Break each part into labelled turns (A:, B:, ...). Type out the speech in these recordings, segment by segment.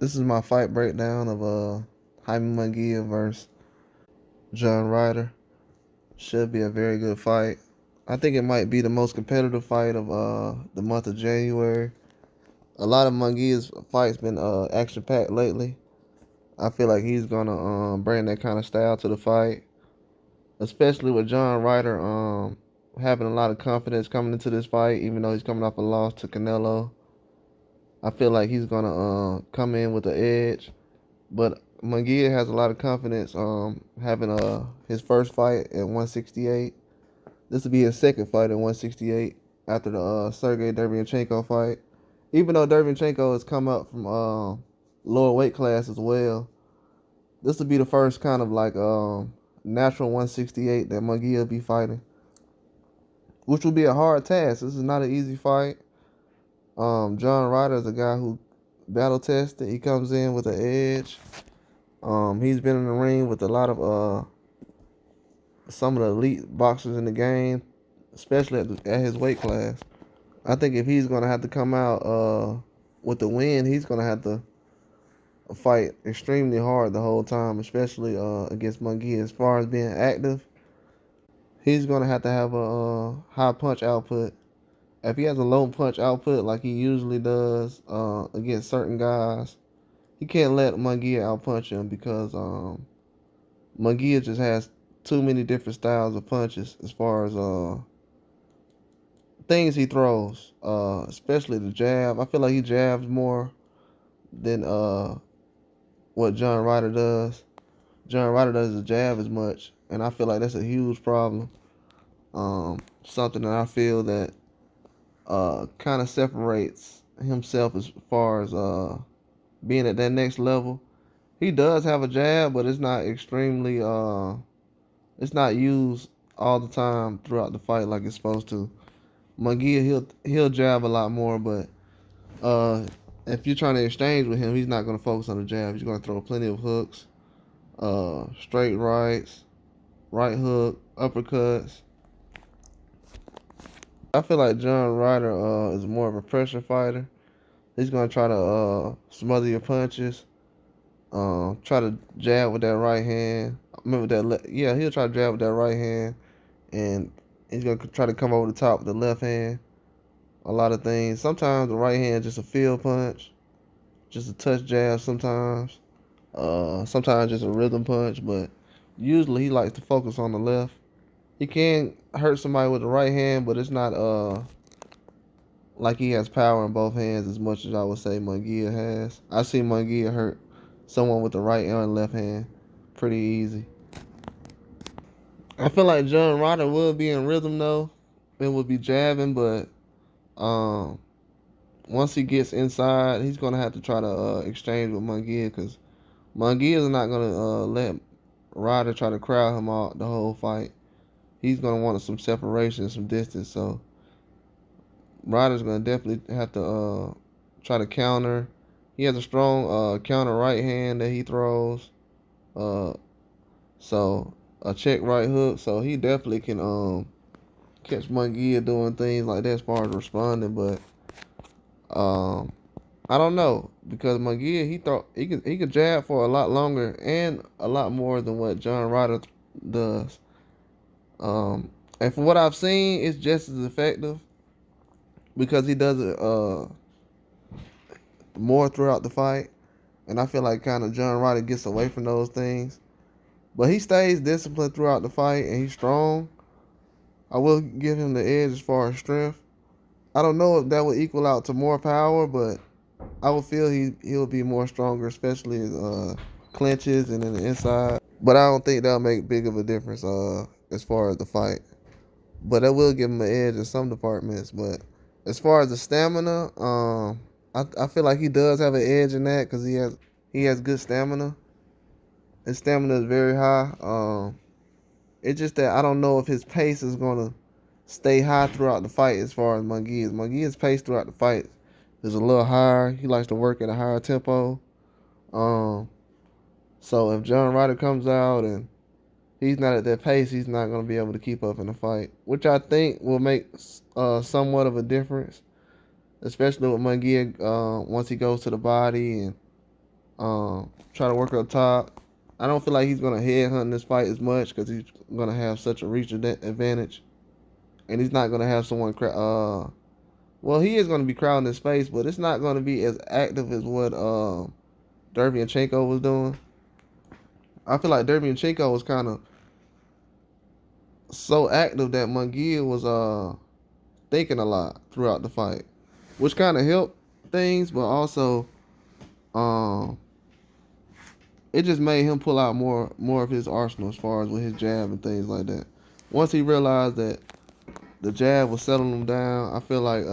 A: This is my fight breakdown of JAIME MUNGUIA versus John Ryder. Should be a very good fight. I think it might be the most competitive fight of the month of January. A lot of Munguia's fights been action packed lately. I feel like he's gonna bring that kind of style to the fight, especially with John Ryder having a lot of confidence coming into this fight, even though he's coming off a loss to Canelo. I feel like he's gonna come in with the edge. But Munguia has a lot of confidence having his first fight at 168. This will be his second fight at 168 after the Sergey Derevyanchenko fight. Even though Derevyanchenko has come up from lower weight class as well, this will be the first kind of like natural 168 that Munguia will be fighting, which will be a hard task. This is not an easy fight. John Ryder is a guy who battle tested. He comes in with an edge. He's been in the ring with a lot of some of the elite boxers in the game, especially at his weight class. I think if he's gonna have to come out with the win, he's gonna have to fight extremely hard the whole time, especially against Munguia. As far as being active, he's gonna have to have a high punch output. If he has a low punch output like he usually does against certain guys, he can't let Munguia outpunch him because Munguia just has too many different styles of punches as far as things he throws, especially the jab. I feel like he jabs more than what John Ryder does. John Ryder doesn't jab as much, and I feel like that's a huge problem. Something that I feel that kind of separates himself as far as being at that next level. He does have a jab, but it's not extremely it's not used all the time throughout the fight like it's supposed to. Munguia, he'll jab a lot more, but if you're trying to exchange with him, he's not going to focus on the jab. He's going to throw plenty of hooks, straight rights, right hook, uppercuts. I feel like John Ryder is more of a pressure fighter. He's going to try to smother your punches, try to jab with that right hand. Remember that? Yeah, he'll try to jab with that right hand, and he's gonna try to come over the top with the left hand. A lot of things. Sometimes the right hand just a field punch, just a touch jab. Sometimes just a rhythm punch. But usually he likes to focus on the left. He can hurt somebody with the right hand, but it's not like he has power in both hands as much as I would say Munguia has. I see Munguia hurt someone with the right and left hand pretty easy. I feel like John Ryder will be in rhythm though. It would be jabbing, but once he gets inside, he's gonna have to try to exchange with Munguia because Munguia is not gonna let Ryder try to crowd him out the whole fight. He's gonna want some separation, some distance. So Ryder's gonna definitely have to try to counter. He has a strong counter right hand that he throws. So a check right hook. So he definitely can catch Munguia doing things like that as far as responding. But I don't know because Munguia he could jab for a lot longer and a lot more than what John Ryder does. And from what I've seen, it's just as effective because he does it more throughout the fight. And I feel like kind of John Ryder gets away from those things. But he stays disciplined throughout the fight and he's strong. I will give him the edge as far as strength. I don't know if that will equal out to more power, but I would feel he'll be more stronger, especially clinches and in the inside. But I don't think that'll make big of a difference as far as the fight. But that will give him an edge in some departments. But as far as the stamina, I feel like he does have an edge in that because he has good stamina. His stamina is very high. It's just that I don't know if his pace is gonna stay high throughout the fight as far as Munguia's. Munguia's pace throughout the fight is a little higher. He likes to work at a higher tempo. So if John Ryder comes out and he's not at that pace, he's not gonna be able to keep up in the fight, which I think will make somewhat of a difference, especially with Munguia once he goes to the body and try to work up top. I don't feel like he's gonna headhunt this fight as much because he's gonna have such a reach advantage, and he's not gonna have someone. Well, he is gonna be crowding his face, but it's not gonna be as active as what Derevyanchenko was doing. I feel like Derevyanchenko was kind of so active that Munguia was thinking a lot throughout the fight, which kind of helped things, but also um it just made him pull out more of his arsenal as far as with his jab and things like that. Once he realized that the jab was settling him down, I feel like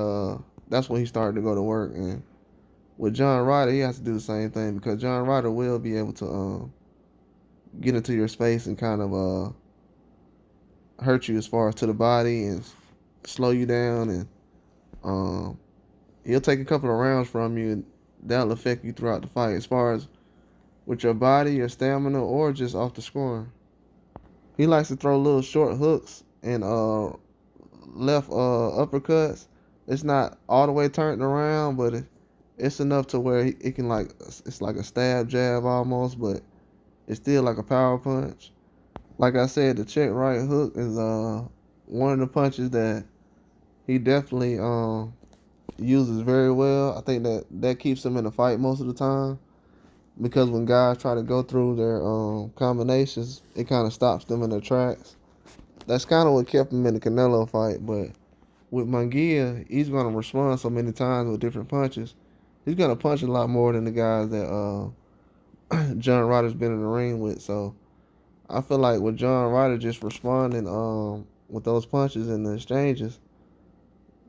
A: that's when he started to go to work. And with John Ryder, he has to do the same thing because John Ryder will be able to get into your space and kind of hurt you as far as to the body and slow you down, and he'll take a couple of rounds from you, and that'll affect you throughout the fight as far as with your body, your stamina, or just off the scoring. He likes to throw little short hooks and left uppercuts. It's not all the way turned around, but it's enough to where it can it's like a stab jab almost, but it's still like a power punch. Like I said, the check right hook is one of the punches that he definitely uses very well. I think that keeps him in the fight most of the time, because when guys try to go through their combinations, it kind of stops them in their tracks. That's kind of what kept him in the Canelo fight. But with Munguia, he's going to respond so many times with different punches. He's going to punch a lot more than the guys that John Ryder's been in the ring with. So I feel like with John Ryder just responding with those punches and the exchanges,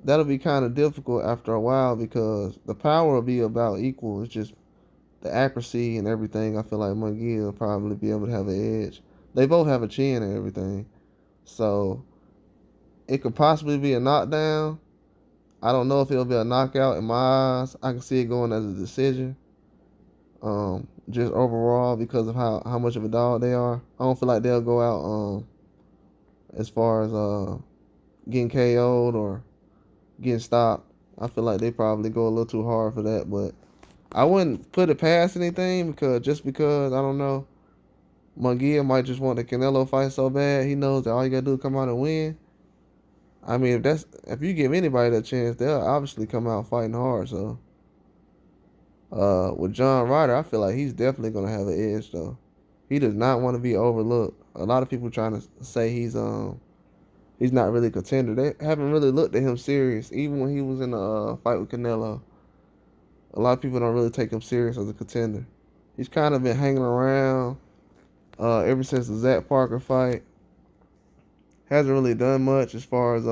A: that'll be kind of difficult after a while because the power will be about equal. It's just the accuracy and everything. I feel like Munguia will probably be able to have an edge. They both have a chin and everything. So it could possibly be a knockdown. I don't know if it'll be a knockout in my eyes. I can see it going as a decision. Just overall because of how much of a dog they are. I don't feel like they'll go out as far as getting KO'd or getting stopped. I feel like they probably go a little too hard for that, but I wouldn't put it past anything because I don't know, Munguia might just want the Canelo fight so bad he knows that all you gotta do is come out and win. I mean, if you give anybody that chance, they'll obviously come out fighting hard. So with John Ryder, I feel like he's definitely gonna have an edge though. He does not want to be overlooked. A lot of people trying to say he's not really a contender. They haven't really looked at him serious. Even when he was in the fight with Canelo, a lot of people don't really take him serious as a contender. He's kind of been hanging around ever since the Zach Parker fight. Hasn't really done much as far as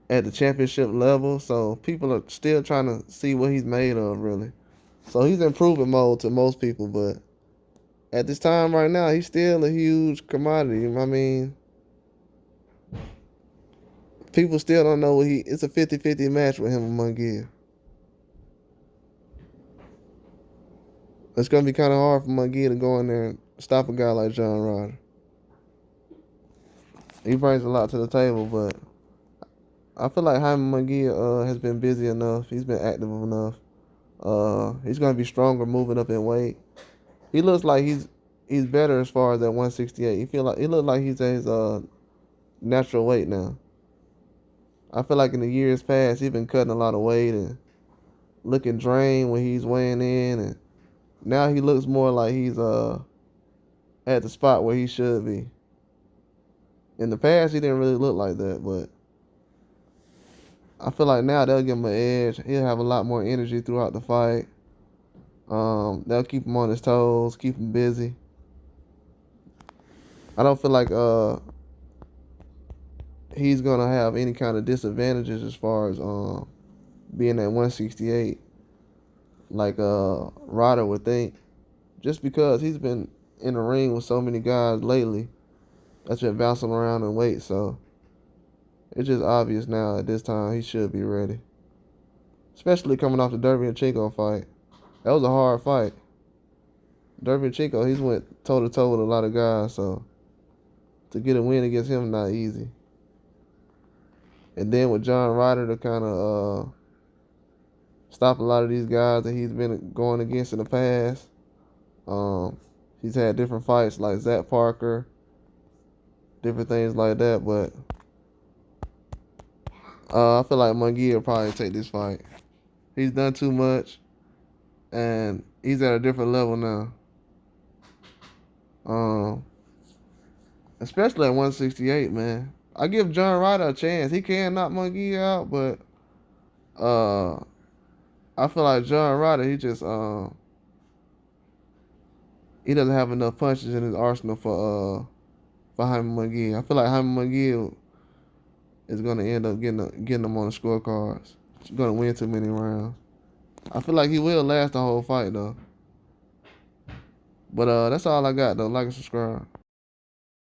A: at the championship level. So people are still trying to see what he's made of, really. So he's in improvement mode to most people, but at this time right now, he's still a huge commodity. I mean, people still don't know what it's a 50-50 match with him and Munguia. It's going to be kind of hard for Munguia to go in there and stop a guy like John Ryder. He brings a lot to the table, but I feel like Jaime Munguia has been busy enough. He's been active enough. He's going to be stronger moving up in weight. He looks like he's better as far as that 168. He looks like he's at his natural weight now. I feel like in the years past, he's been cutting a lot of weight and looking drained when he's weighing in, and now he looks more like he's at the spot where he should be. In the past, he didn't really look like that, but I feel like now they'll give him an edge. He'll have a lot more energy throughout the fight. They'll keep him on his toes, keep him busy. I don't feel like he's gonna have any kind of disadvantages as far as being at 168, like Ryder would think, just because he's been in the ring with so many guys lately that's been bouncing around in weight. So it's just obvious now at this time he should be ready, especially coming off the Derevyanchenko fight. That was a hard fight. Derevyanchenko, he's went toe to toe with a lot of guys, so to get a win against him not easy. And then with John Ryder to kind of stop a lot of these guys that he's been going against in the past. He's had different fights like Zach Parker, different things like that, but I feel like Munguia will probably take this fight. He's done too much, and he's at a different level now. Especially at 168, man. I give John Ryder a chance. He can knock Munguia out, but I feel like John Ryder, he doesn't have enough punches in his arsenal for Jaime Munguia. I feel like Jaime Munguia is gonna end up getting him on the scorecards. He's gonna win too many rounds. I feel like he will last the whole fight though. But that's all I got though. Like and subscribe.